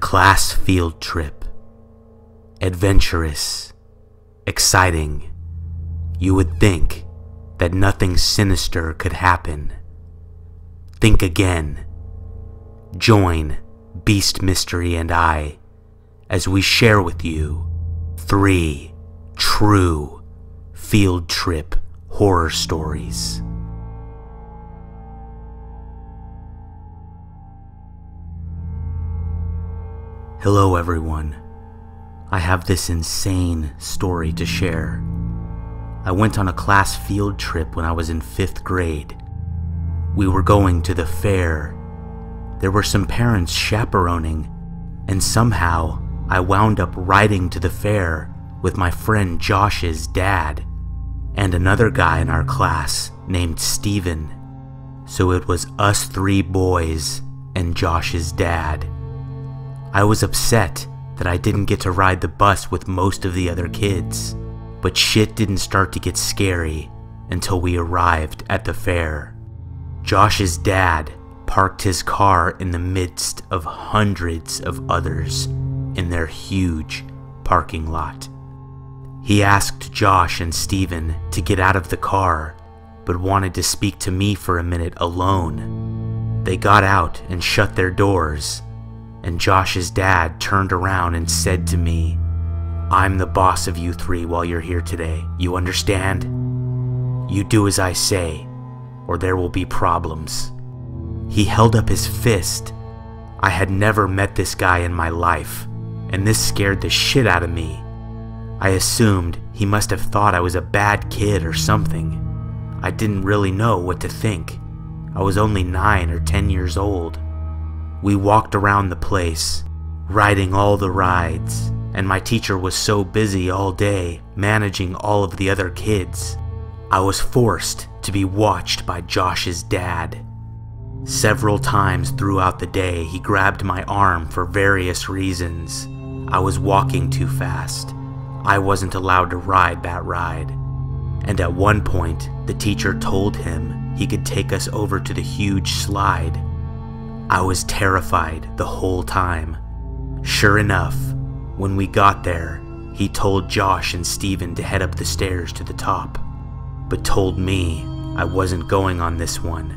Class field trip. Adventurous. Exciting. You would think that nothing sinister could happen. Think again. Join Beast Mystery and I as we share with you 3 true field trip horror stories. Hello everyone. I have this insane story to share. I went on a class field trip when I was in 5th grade. We were going to the fair. There were some parents chaperoning, and somehow I wound up riding to the fair with my friend Josh's dad and another guy in our class named Steven. So it was us 3 boys and Josh's dad. I was upset that I didn't get to ride the bus with most of the other kids, but shit didn't start to get scary until we arrived at the fair. Josh's dad parked his car in the midst of hundreds of others in their huge parking lot. He asked Josh and Steven to get out of the car, but wanted to speak to me for a minute alone. They got out and shut their doors, and Josh's dad turned around and said to me, "I'm the boss of you 3 while you're here today. You understand? You do as I say, or there will be problems." He held up his fist. I had never met this guy in my life, and this scared the shit out of me. I assumed he must have thought I was a bad kid or something. I didn't really know what to think. I was only 9 or 10 years old. We walked around the place, riding all the rides, and my teacher was so busy all day managing all of the other kids. I was forced to be watched by Josh's dad. Several times throughout the day, he grabbed my arm for various reasons. I was walking too fast. I wasn't allowed to ride that ride. And at one point, the teacher told him he could take us over to the huge slide. I was terrified the whole time. Sure enough, when we got there, he told Josh and Steven to head up the stairs to the top, but told me I wasn't going on this one.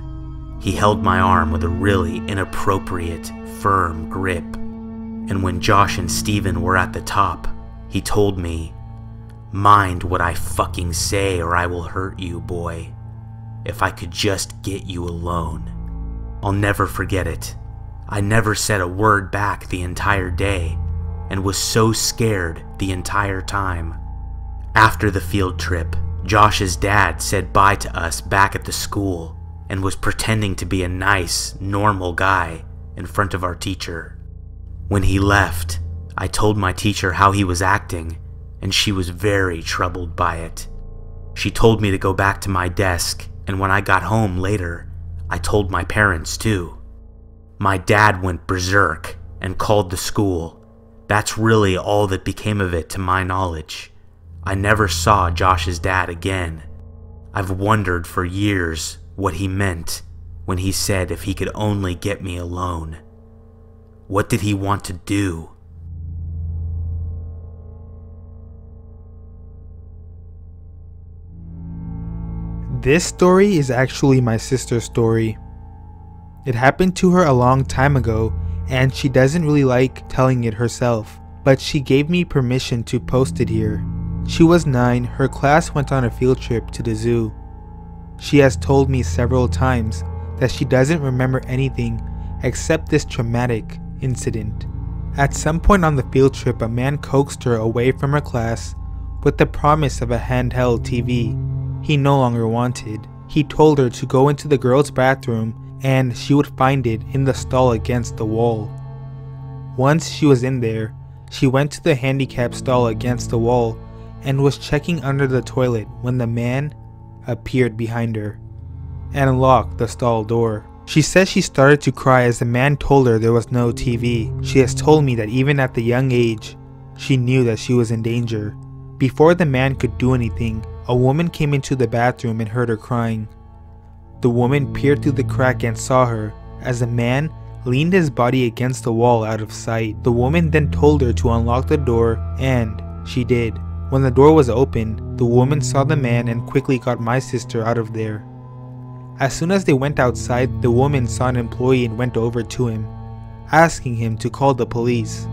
He held my arm with a really inappropriate, firm grip, and when Josh and Steven were at the top, he told me, "Mind what I fucking say or I will hurt you, boy. If I could just get you alone." I'll never forget it. I never said a word back the entire day and was so scared the entire time. After the field trip, Josh's dad said bye to us back at the school and was pretending to be a nice, normal guy in front of our teacher. When he left, I told my teacher how he was acting, and she was very troubled by it. She told me to go back to my desk, and when I got home later, I told my parents too. My dad went berserk and called the school. That's really all that became of it to my knowledge. I never saw Josh's dad again. I've wondered for years what he meant when he said if he could only get me alone. What did he want to do? This story is actually my sister's story. It happened to her a long time ago, and she doesn't really like telling it herself, but she gave me permission to post it here. She was 9, her class went on a field trip to the zoo. She has told me several times that she doesn't remember anything except this traumatic incident. At some point on the field trip, a man coaxed her away from her class with the promise of a handheld TV he no longer wanted. He told her to go into the girls' bathroom and she would find it in the stall against the wall. Once she was in there, she went to the handicap stall against the wall and was checking under the toilet when the man appeared behind her and locked the stall door. She says she started to cry as the man told her there was no TV. She has told me that even at the young age, she knew that she was in danger. Before the man could do anything, a woman came into the bathroom and heard her crying. The woman peered through the crack and saw her as the man leaned his body against the wall out of sight. The woman then told her to unlock the door, and she did. When the door was open, the woman saw the man and quickly got my sister out of there. As soon as they went outside, the woman saw an employee and went over to him, asking him to call the police.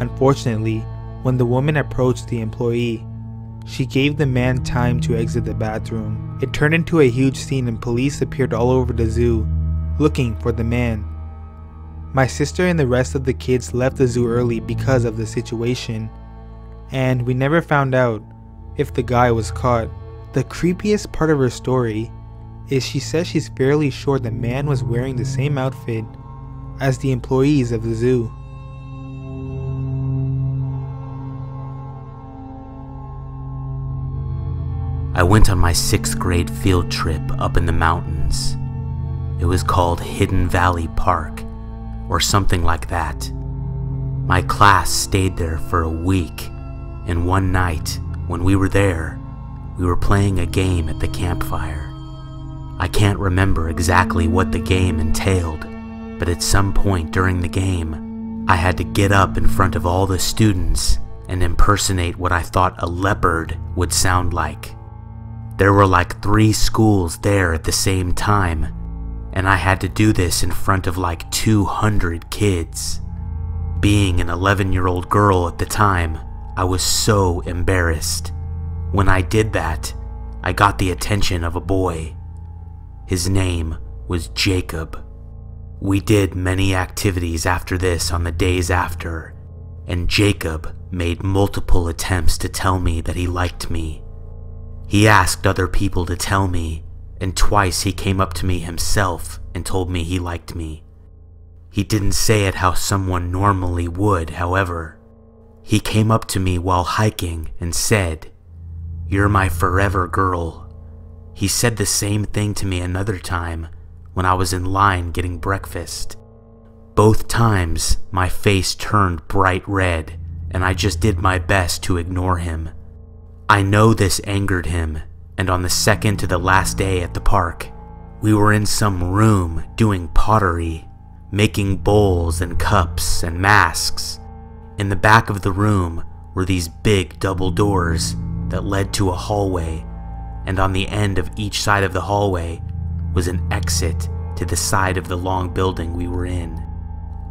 Unfortunately, when the woman approached the employee, she gave the man time to exit the bathroom. It turned into a huge scene and police appeared all over the zoo, looking for the man. My sister and the rest of the kids left the zoo early because of the situation, and we never found out if the guy was caught. The creepiest part of her story is she says she's fairly sure the man was wearing the same outfit as the employees of the zoo. I went on my 6th grade field trip up in the mountains. It was called Hidden Valley Park, or something like that. My class stayed there for a week, and one night, when we were there, we were playing a game at the campfire. I can't remember exactly what the game entailed, but at some point during the game, I had to get up in front of all the students and impersonate what I thought a leopard would sound like. There were like 3 schools there at the same time, and I had to do this in front of like 200 kids. Being an 11-year-old girl at the time, I was so embarrassed. When I did that, I got the attention of a boy. His name was Jacob. We did many activities after this on the days after, and Jacob made multiple attempts to tell me that he liked me. He asked other people to tell me, and twice he came up to me himself and told me he liked me. He didn't say it how someone normally would, however. He came up to me while hiking and said, "You're my forever girl." He said the same thing to me another time when I was in line getting breakfast. Both times my face turned bright red and I just did my best to ignore him. I know this angered him, and on the second to the last day at the park, we were in some room doing pottery, making bowls and cups and masks. In the back of the room were these big double doors that led to a hallway, and on the end of each side of the hallway was an exit to the side of the long building we were in.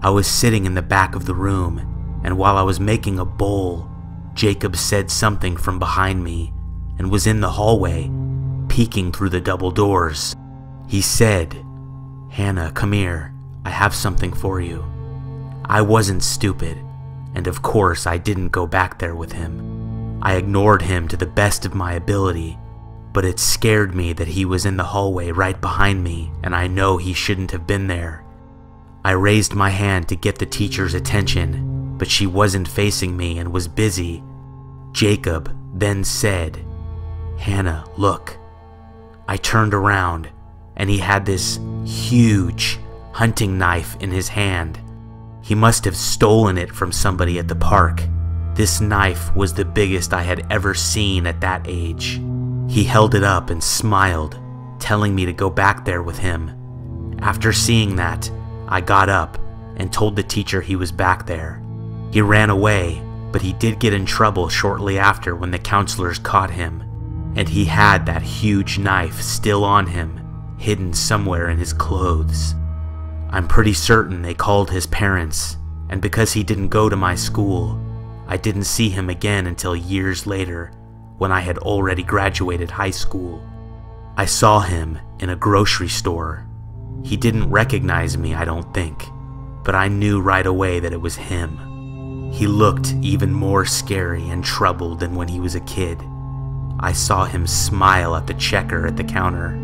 I was sitting in the back of the room, and while I was making a bowl, Jacob said something from behind me and was in the hallway, peeking through the double doors. He said, "Hannah, come here. I have something for you." I wasn't stupid, and of course I didn't go back there with him. I ignored him to the best of my ability, but it scared me that he was in the hallway right behind me, and I know he shouldn't have been there. I raised my hand to get the teacher's attention, but she wasn't facing me and was busy. Jacob then said, "Hannah, look." I turned around, and he had this huge hunting knife in his hand. He must have stolen it from somebody at the park. This knife was the biggest I had ever seen at that age. He held it up and smiled, telling me to go back there with him. After seeing that, I got up and told the teacher he was back there. He ran away, but he did get in trouble shortly after when the counselors caught him, and he had that huge knife still on him, hidden somewhere in his clothes. I'm pretty certain they called his parents, and because he didn't go to my school, I didn't see him again until years later, when I had already graduated high school. I saw him in a grocery store. He didn't recognize me, I don't think, but I knew right away that it was him. He looked even more scary and troubled than when he was a kid. I saw him smile at the checker at the counter.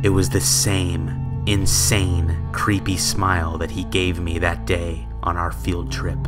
It was the same insane, creepy smile that he gave me that day on our field trip.